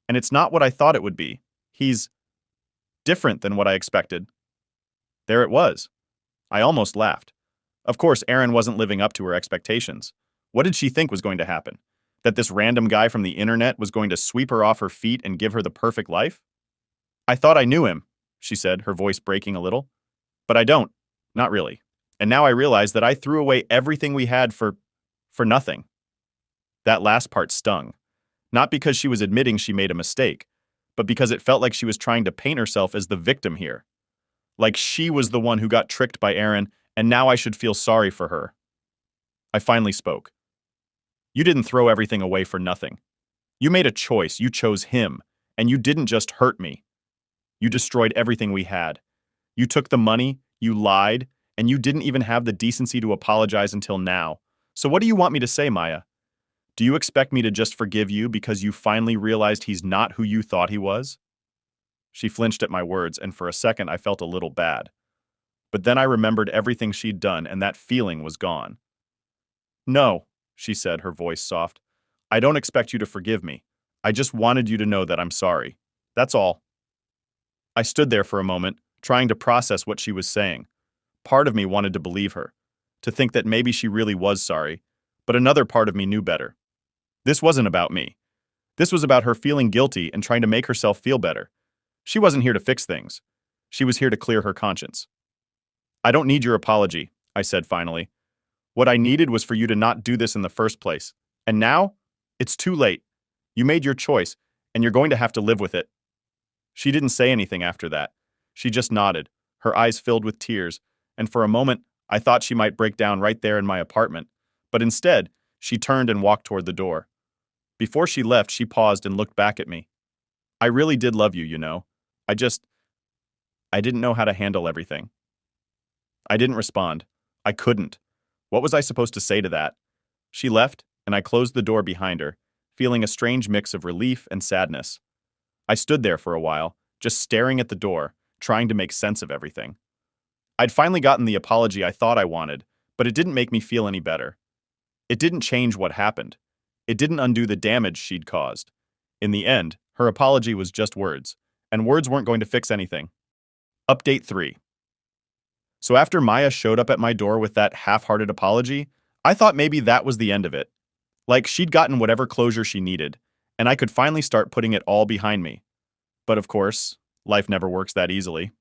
and it's not what I thought it would be. He's different than what I expected. There it was. I almost laughed. Of course, Aaron wasn't living up to her expectations. What did she think was going to happen? That this random guy from the internet was going to sweep her off her feet and give her the perfect life? I thought I knew him, she said, her voice breaking a little. But I don't. Not really. And now I realize that I threw away everything we had for nothing. That last part stung. Not because she was admitting she made a mistake, but because it felt like she was trying to paint herself as the victim here. Like she was the one who got tricked by Aaron, and now I should feel sorry for her. I finally spoke. You didn't throw everything away for nothing. You made a choice. You chose him, and you didn't just hurt me. You destroyed everything we had. You took the money, you lied, and you didn't even have the decency to apologize until now. So what do you want me to say, Maya? Do you expect me to just forgive you because you finally realized he's not who you thought he was? She flinched at my words, and for a second I felt a little bad. But then I remembered everything she'd done, and that feeling was gone. No, she said, her voice soft. I don't expect you to forgive me. I just wanted you to know that I'm sorry. That's all. I stood there for a moment, trying to process what she was saying. Part of me wanted to believe her, to think that maybe she really was sorry, but another part of me knew better. This wasn't about me. This was about her feeling guilty and trying to make herself feel better. She wasn't here to fix things. She was here to clear her conscience. I don't need your apology, I said finally. What I needed was for you to not do this in the first place. And now, it's too late. You made your choice, and you're going to have to live with it. She didn't say anything after that. She just nodded, her eyes filled with tears, and for a moment, I thought she might break down right there in my apartment. But instead, she turned and walked toward the door. Before she left, she paused and looked back at me. I really did love you, you know. I didn't know how to handle everything. I didn't respond. I couldn't. What was I supposed to say to that? She left, and I closed the door behind her, feeling a strange mix of relief and sadness. I stood there for a while, just staring at the door, trying to make sense of everything. I'd finally gotten the apology I thought I wanted, but it didn't make me feel any better. It didn't change what happened. It didn't undo the damage she'd caused. In the end, her apology was just words, and words weren't going to fix anything. Update 3. So after Maya showed up at my door with that half-hearted apology, I thought maybe that was the end of it. Like she'd gotten whatever closure she needed, and I could finally start putting it all behind me. But of course, life never works that easily.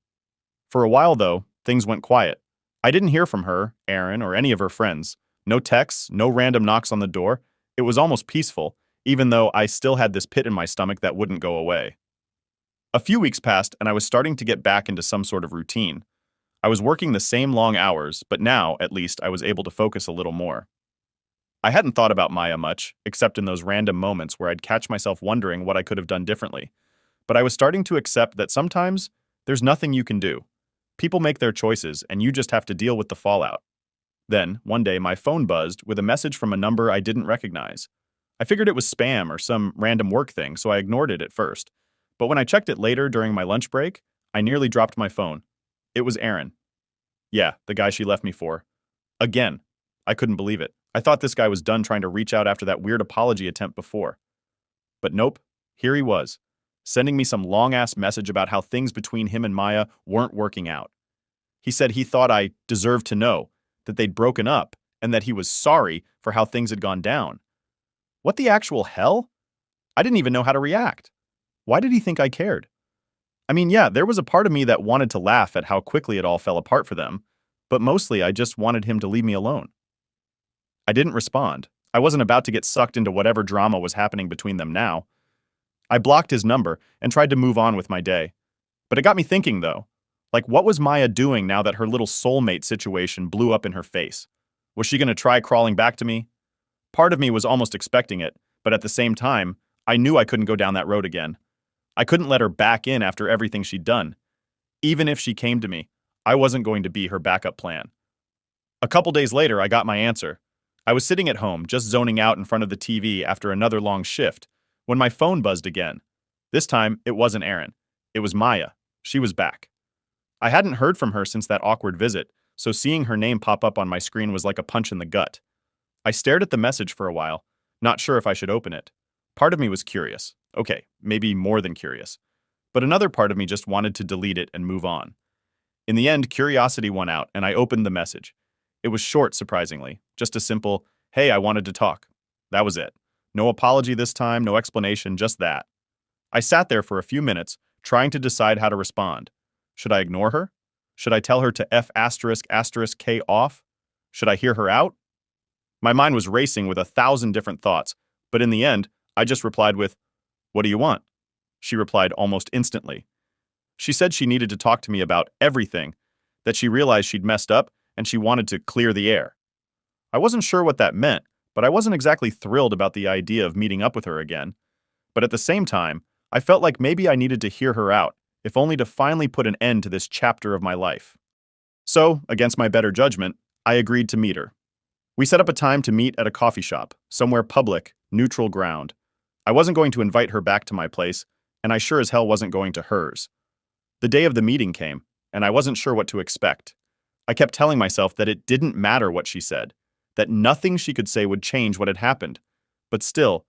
For a while, though, things went quiet. I didn't hear from her, Aaron, or any of her friends. No texts, no random knocks on the door. It was almost peaceful, even though I still had this pit in my stomach that wouldn't go away. A few weeks passed, and I was starting to get back into some sort of routine. I was working the same long hours, but now, at least, I was able to focus a little more. I hadn't thought about Maya much, except in those random moments where I'd catch myself wondering what I could have done differently. But I was starting to accept that sometimes there's nothing you can do. People make their choices, and you just have to deal with the fallout. Then, one day, my phone buzzed with a message from a number I didn't recognize. I figured it was spam or some random work thing, so I ignored it at first. But when I checked it later during my lunch break, I nearly dropped my phone. It was Aaron. Yeah, the guy she left me for. Again. I couldn't believe it. I thought this guy was done trying to reach out after that weird apology attempt before. But nope, here he was, sending me some long-ass message about how things between him and Maya weren't working out. He said he thought I deserved to know, that they'd broken up, and that he was sorry for how things had gone down. What the actual hell? I didn't even know how to react. Why did he think I cared? I mean, yeah, there was a part of me that wanted to laugh at how quickly it all fell apart for them, but mostly I just wanted him to leave me alone. I didn't respond. I wasn't about to get sucked into whatever drama was happening between them now. I blocked his number and tried to move on with my day. But it got me thinking, though. Like, what was Maya doing now that her little soulmate situation blew up in her face? Was she going to try crawling back to me? Part of me was almost expecting it, but at the same time, I knew I couldn't go down that road again. I couldn't let her back in after everything she'd done. Even if she came to me, I wasn't going to be her backup plan. A couple days later, I got my answer. I was sitting at home, just zoning out in front of the TV after another long shift, when my phone buzzed again. This time, it wasn't Erin. It was Maya. She was back. I hadn't heard from her since that awkward visit, so seeing her name pop up on my screen was like a punch in the gut. I stared at the message for a while, not sure if I should open it. Part of me was curious. Okay, maybe more than curious. But another part of me just wanted to delete it and move on. In the end, curiosity won out, and I opened the message. It was short, surprisingly. Just a simple, "Hey, I wanted to talk." That was it. No apology this time, no explanation, just that. I sat there for a few minutes, trying to decide how to respond. Should I ignore her? Should I tell her to F***K off? Should I hear her out? My mind was racing with 1,000 different thoughts, but in the end, I just replied with, "What do you want?" She replied almost instantly. She said she needed to talk to me about everything, that she realized she'd messed up and she wanted to clear the air. I wasn't sure what that meant, but I wasn't exactly thrilled about the idea of meeting up with her again. But at the same time, I felt like maybe I needed to hear her out, if only to finally put an end to this chapter of my life. So, against my better judgment, I agreed to meet her. We set up a time to meet at a coffee shop, somewhere public, neutral ground. I wasn't going to invite her back to my place, and I sure as hell wasn't going to hers. The day of the meeting came, and I wasn't sure what to expect. I kept telling myself that it didn't matter what she said, that nothing she could say would change what had happened. But still,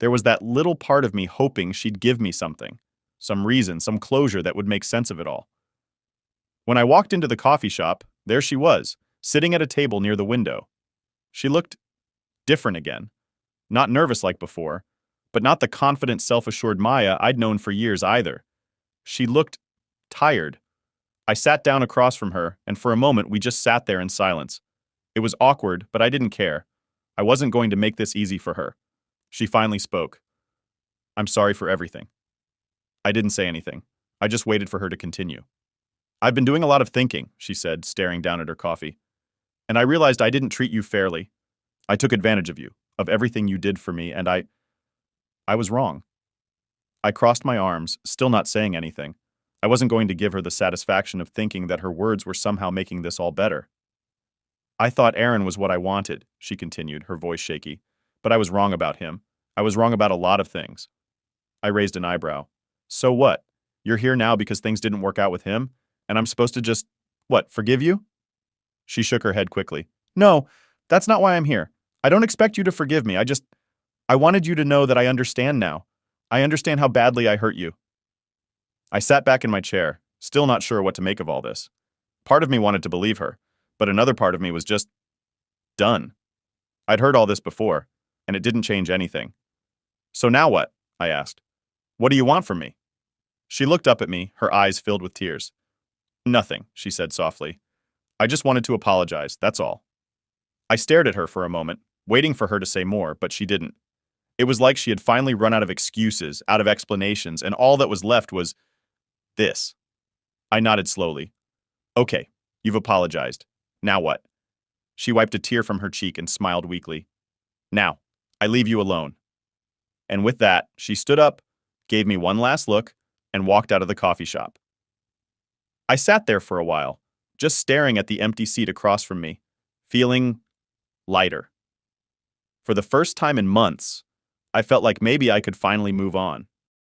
there was that little part of me hoping she'd give me something, some reason, some closure that would make sense of it all. When I walked into the coffee shop, there she was, sitting at a table near the window. She looked different again. Not nervous like before, but not the confident, self-assured Maya I'd known for years either. She looked tired. I sat down across from her, and for a moment we just sat there in silence. It was awkward, but I didn't care. I wasn't going to make this easy for her. She finally spoke. "I'm sorry for everything." I didn't say anything. I just waited for her to continue. "I've been doing a lot of thinking," she said, staring down at her coffee. "And I realized I didn't treat you fairly. I took advantage of you, of everything you did for me, and I was wrong." I crossed my arms, still not saying anything. I wasn't going to give her the satisfaction of thinking that her words were somehow making this all better. "I thought Aaron was what I wanted," she continued, her voice shaky. "But I was wrong about him. I was wrong about a lot of things." I raised an eyebrow. "So what? You're here now because things didn't work out with him? And I'm supposed to just, what, forgive you?" She shook her head quickly. "No, that's not why I'm here. I don't expect you to forgive me. I wanted you to know that I understand now. I understand how badly I hurt you." I sat back in my chair, still not sure what to make of all this. Part of me wanted to believe her, but another part of me was just done. I'd heard all this before, and it didn't change anything. "So now what?" I asked. "What do you want from me?" She looked up at me, her eyes filled with tears. "Nothing," she said softly. "I just wanted to apologize, that's all." I stared at her for a moment, waiting for her to say more, but she didn't. It was like she had finally run out of excuses, out of explanations, and all that was left was this. I nodded slowly. "Okay, you've apologized. Now what?" She wiped a tear from her cheek and smiled weakly. "Now, I leave you alone." And with that, she stood up, gave me one last look, and walked out of the coffee shop. I sat there for a while, just staring at the empty seat across from me, feeling lighter. For the first time in months, I felt like maybe I could finally move on.